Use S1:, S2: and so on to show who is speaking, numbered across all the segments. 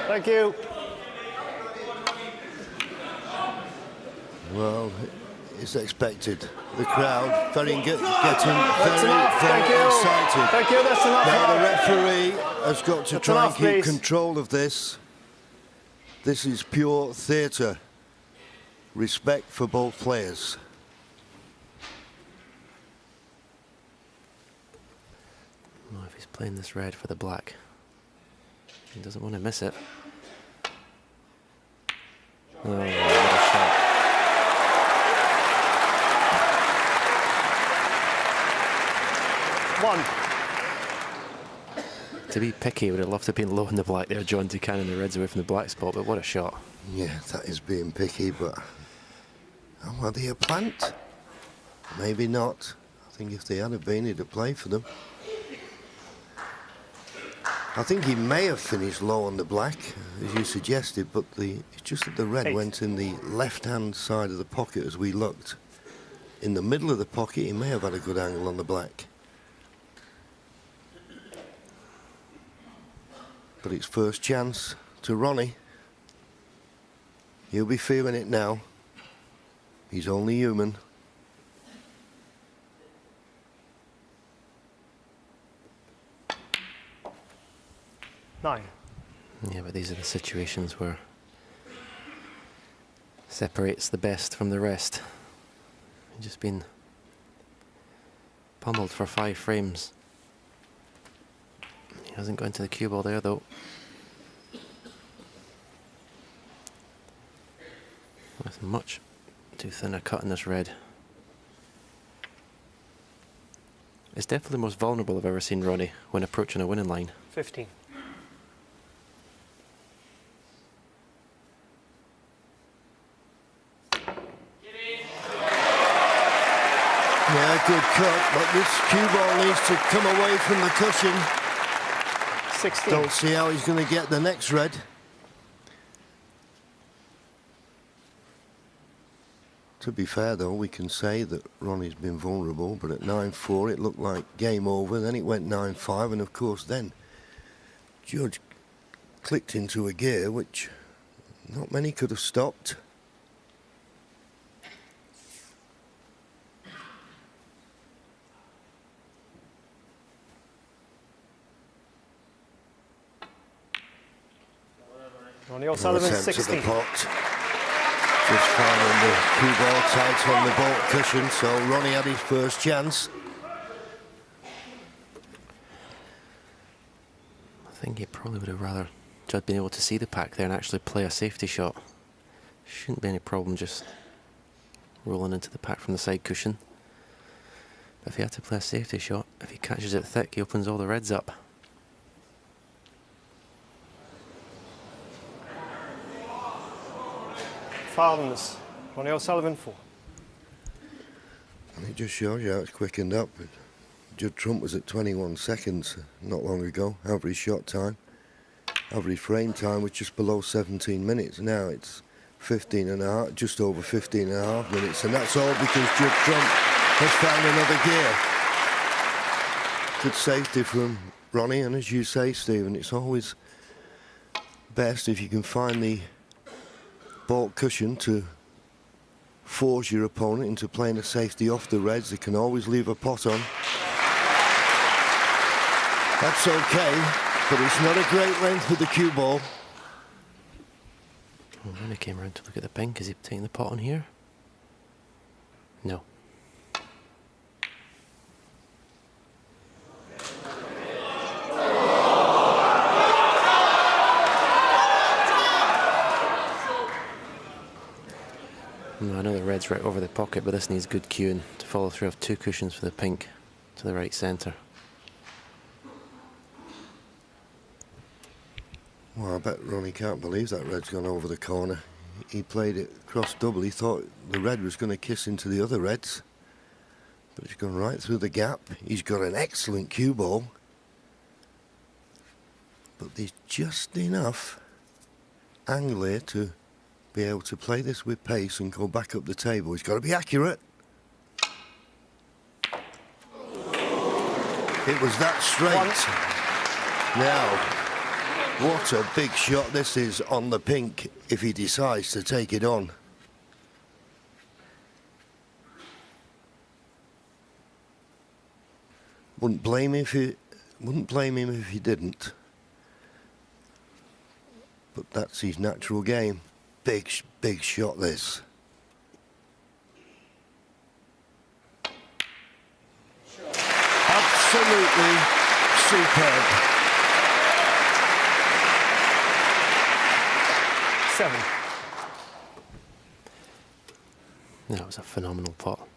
S1: Thank you.
S2: Well, it's expected. The crowd getting very excited.
S1: Thank you, that's enough.
S2: Now the referee has got to try and keep control of this. This is pure theatre. Respect for both players.
S3: Well, if he's playing this red for the black, he doesn't want to miss it. Oh, what a shot.
S1: One.
S3: To be picky, would have loved to have been low in the black there, John, to cannon the reds away from the black spot, but what a shot.
S2: Yeah, that is being picky, but are they a plant? Maybe not. I think if they had been, he'd have played for them. I think he may have finished low on the black, as you suggested, but it's just that the red went in the left-hand side of the pocket as we looked. In the middle of the pocket, he may have had a good angle on the black. But it's first chance to Ronnie. He'll be feeling it now. He's only human.
S1: Nine.
S3: Yeah, but these are the situations where separates the best from the rest. He's just been pummeled for 5 frames. He hasn't gone to the cue ball there though. With much too thin a cut in this red. It's definitely the most vulnerable I've ever seen Ronnie when approaching a winning line.
S1: 15.
S2: Yeah, good cut, but this cue ball needs to come away from the cushion.
S1: 16.
S2: Don't see how he's going to get the next red. To be fair, though, we can say that Ronnie's been vulnerable, but at 9-4 it looked like game over. Then it went 9-5, and of course then Judd clicked into a gear which not many could have stopped.
S1: Ronnie Sullivan, 16.
S2: Just finding the cue ball tight on the baulk cushion, so Ronnie had his first chance.
S3: I think he probably would have rather Judd been able to see the pack there and actually play a safety shot. Shouldn't be any problem just rolling into the pack from the side cushion. But if he had to play a safety shot, if he catches it thick, he opens all the reds up.
S1: Farms. Ronnie Sullivan, 4.
S2: And it just shows you how it's quickened up. Judd Trump was at 21 seconds not long ago, average shot time. Average frame time was just below 17 minutes. Now it's 15 and a half, just over 15 and a half minutes, and that's all because Judd Trump has found another gear. Good safety from Ronnie, and as you say, Stephen, it's always best if you can find the baulk cushion to force your opponent into playing a safety off the reds. They can always leave a pot on. That's okay, but it's not a great length with the cue ball.
S3: Well, Ronnie came around to look at the pink. Is he taking the pot on here? No. No, I know the red's right over the pocket, but this needs good cueing to follow through of 2 cushions for the pink to the right centre.
S2: Well, I bet Ronnie can't believe that red's gone over the corner. He played it cross double. He thought the red was going to kiss into the other reds, but it's gone right through the gap. He's got an excellent cue ball, but there's just enough angle here to be able to play this with pace and go back up the table. He's got to be accurate. It was that straight. Now, What a big shot this is on the pink if he decides to take it on. Wouldn't blame him if he didn't. But that's his natural game. Big shot this. Absolutely superb.
S1: 7.
S3: That was a phenomenal pot.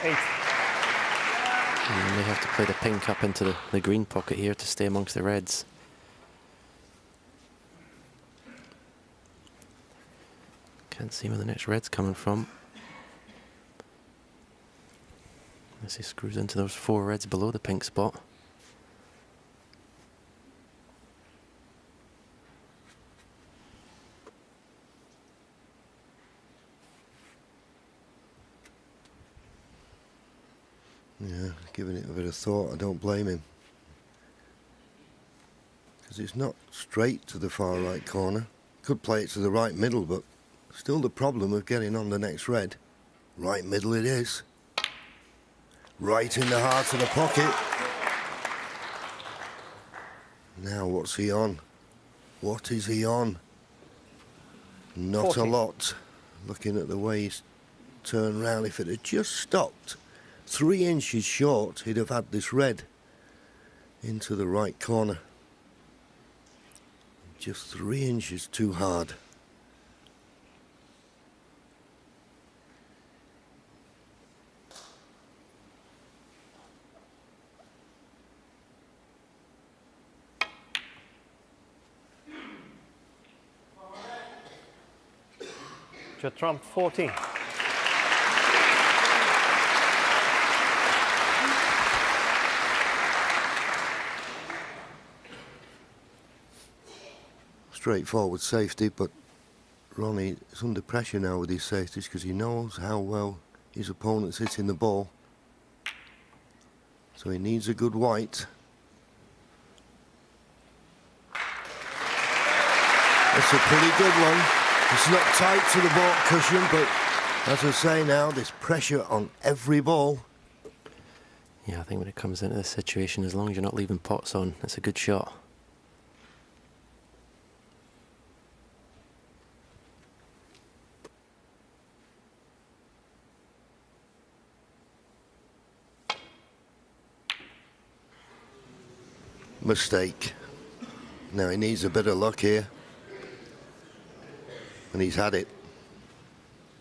S1: Eight.
S3: And they have to play the pink up into the green pocket here to stay amongst the reds. Can't see where the next red's coming from. As he screws into those 4 reds below the pink spot.
S2: Yeah, giving it a bit of thought, I don't blame him. Because it's not straight to the far right corner. Could play it to the right middle, but still the problem of getting on the next red. Right middle it is. Right in the heart of the pocket. Now what's he on? What is he on? Not
S1: 14.
S2: a lot. Looking at the way he's turned round, if it had just stopped 3 inches short, he'd have had this red into the right corner. Just 3 inches too hard.
S1: Judd Trump, 14.
S2: Straightforward safety, but Ronnie is under pressure now with his safeties because he knows how well his opponent's hitting the ball. So he needs a good white. It's a pretty good one. It's not tight to the ball cushion, but as I say now, there's pressure on every ball.
S3: Yeah, I think when it comes into this situation, as long as you're not leaving pots on, it's a good shot.
S2: Mistake. Now he needs a bit of luck here. And he's had it.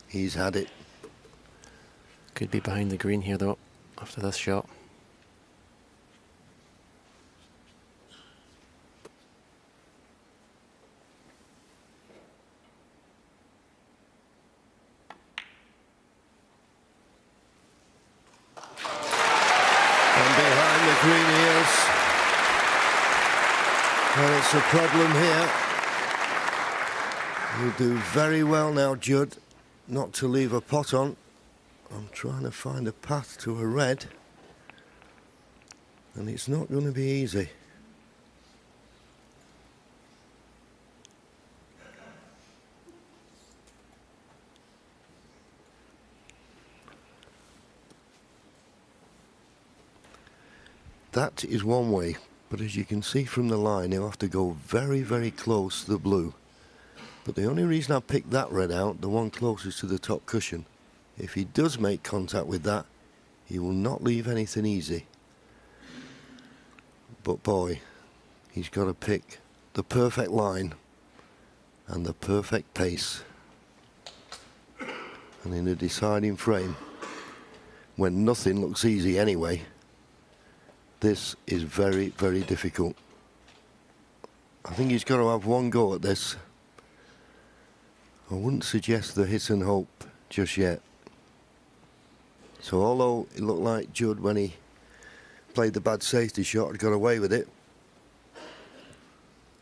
S2: He's had it.
S3: Could be behind the green here though, after this shot.
S2: And behind the green he is. And it's a problem here. You do very well now, Judd, not to leave a pot on. I'm trying to find a path to a red. And it's not going to be easy. That is one way, but as you can see from the line, he'll have to go very, very close to the blue. But the only reason I picked that red out, the one closest to the top cushion, if he does make contact with that, he will not leave anything easy. But boy, he's got to pick the perfect line and the perfect pace. And in a deciding frame, when nothing looks easy anyway, this is very, very difficult. I think he's got to have one go at this. I wouldn't suggest the hit and hope just yet. So although it looked like Judd, when he played the bad safety shot, had got away with it,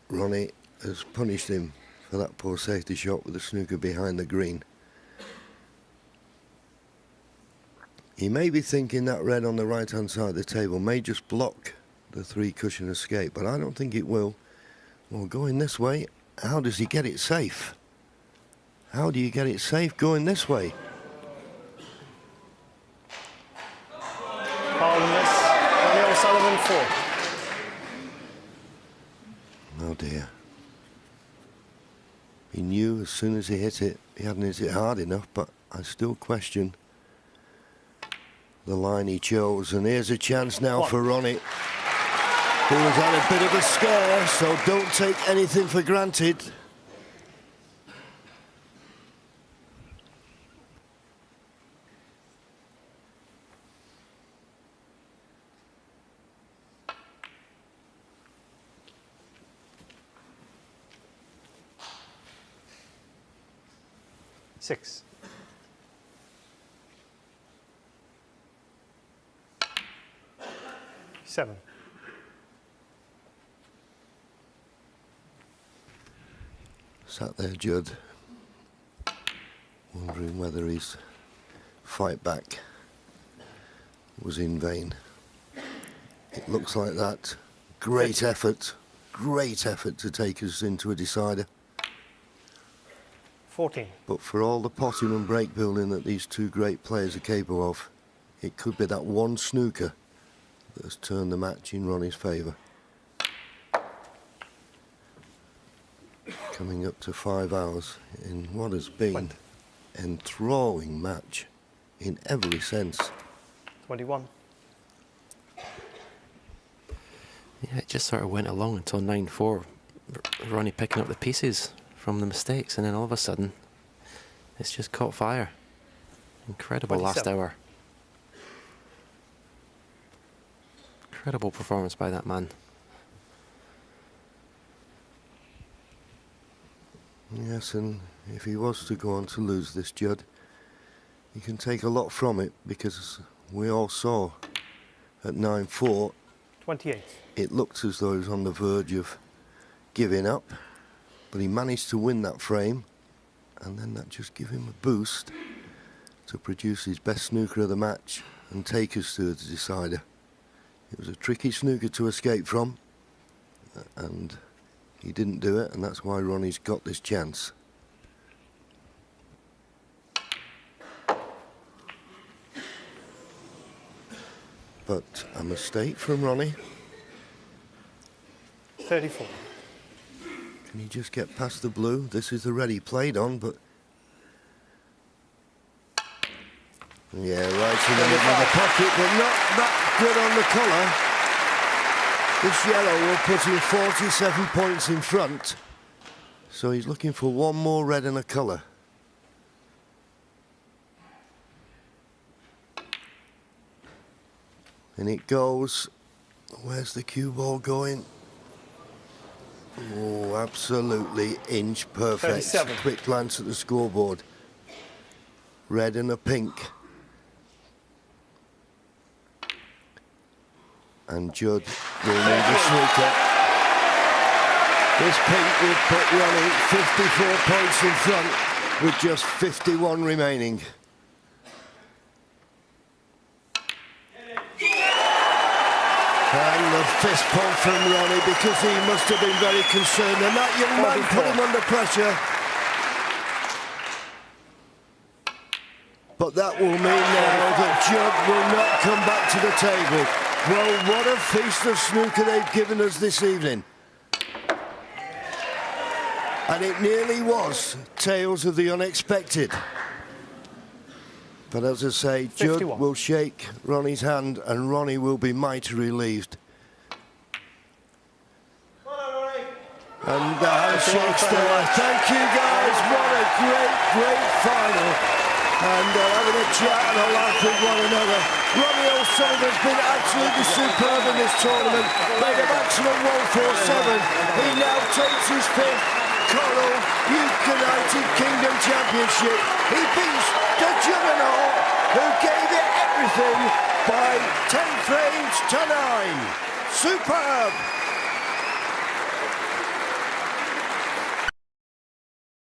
S2: Ronnie has punished him for that poor safety shot with the snooker behind the green. He may be thinking that red on the right-hand side of the table may just block the three-cushion escape, but I don't think it will. Well, going this way, how does he get it safe? How do you get it safe going this way?
S1: Powerless. Ronnie Sullivan 4.
S2: Oh dear. He knew as soon as he hit it, he hadn't hit it hard enough, but I still question the line he chose. And here's a chance now for Ronnie, who has had a bit of a scare, so don't take anything for granted.
S1: Six. Seven.
S2: Sat there, Judd, wondering whether his fight back was in vain. It looks like that. Great effort to take us into a decider.
S1: 14.
S2: But for all the potting and break building that these two great players are capable of, it could be that one snooker that has turned the match in Ronnie's favour. Coming up to 5 hours in what has been an enthralling match in every sense.
S1: 21.
S3: Yeah, it just sort of went along until 9-4. Ronnie picking up the pieces from the mistakes, and then all of a sudden it's just caught fire. Incredible
S1: 27.
S3: last hour. Incredible performance by that man.
S2: Yes, and if he was to go on to lose this, Judd, he can take a lot from it, because we all saw at 9-4
S1: 28.
S2: it looked as though he was on the verge of giving up, but he managed to win that frame, and then that just gave him a boost to produce his best snooker of the match and take us to the decider. It was a tricky snooker to escape from, and he didn't do it, and that's why Ronnie's got this chance. But a mistake from Ronnie.
S1: 34.
S2: Can he just get past the blue? This is the red he played on, but... yeah, right in the middle of the pocket, but not that good on the colour. This yellow will put him 47 points in front. So he's looking for one more red and a colour. And it goes. Where's the cue ball going? Oh, absolutely inch perfect.
S1: 37.
S2: Quick glance at the scoreboard. Red and a pink. And Judd will need a snooker. This pink will put Ronnie 54 points in front with just 51 remaining. And the fist pump from Ronnie, because he must have been very concerned, and that young man put him under pressure. But that will mean now that Judd will not come back to the table. Well, what a feast of snooker they've given us this evening. And it nearly was tales of the unexpected. But as I say, 51. Judd will shake Ronnie's hand, and Ronnie will be mighty relieved. And the handshake's there. Thank you, guys. What a great final. And having a chat and a laugh with one another. Ronnie Sullivan's been absolutely superb in this tournament. Made a maximum 147. He now takes his fifth Coral United Kingdom Championship. He beats the Juggernaut, who gave it everything by 10 frames to 9. Superb!